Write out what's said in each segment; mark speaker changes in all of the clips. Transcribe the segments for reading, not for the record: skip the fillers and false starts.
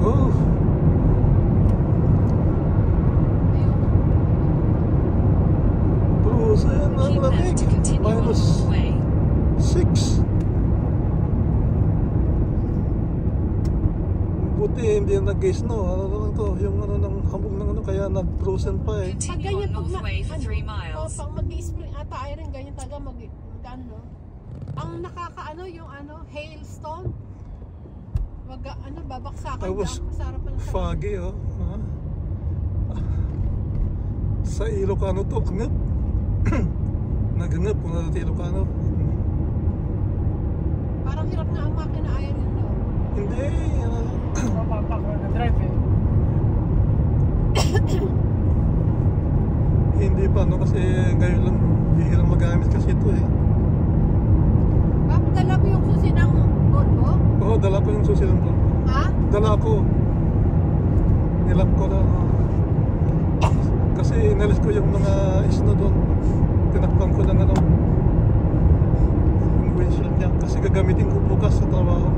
Speaker 1: Oh. Frozen ang lamig. -6. Buti hindi nag-snow. Ano lang to, yung ano ng hamog ng ano, kaya nag-frozen pa eh.
Speaker 2: Pag ganyan, pag mag-i-spring ata ay rin ganyan taga ano. Ang nakakaano yung ano, hailstone. Wag ano, babaksakan
Speaker 1: Tapos
Speaker 2: masarap pa ng
Speaker 1: foggy oh. Sa Ilocano to, ngap. Nagngap kung natin Ilocano.
Speaker 2: Parang hirap na ang makina ayan yun no?
Speaker 1: Hindi.
Speaker 3: Mapapak na drive eh.
Speaker 1: Hindi pa no, kasi ngayon lang bihirang magamit kasi ito eh.
Speaker 2: Bakit dala mo yung susi ng Volvo?
Speaker 1: Oo, dala ko yung susi ng Volvo.
Speaker 2: Ha?
Speaker 1: Dala ko. Nilap ko na. Kasi inalis ko yung mga snow doon. Tinakpan ko ng ano, yung windshield niya. Kasi gagamitin ko bukas sa trabaho.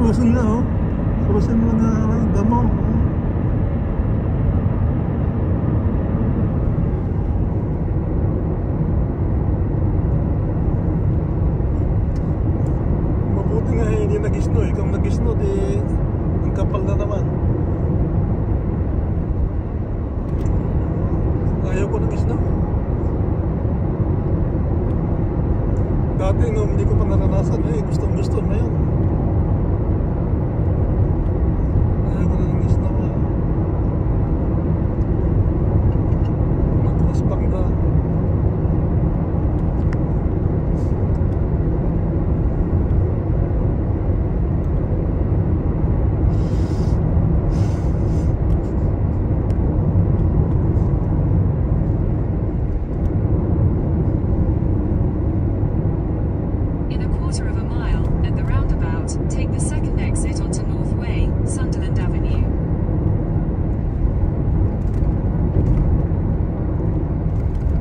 Speaker 1: Frozen na oh. Frozen na damo.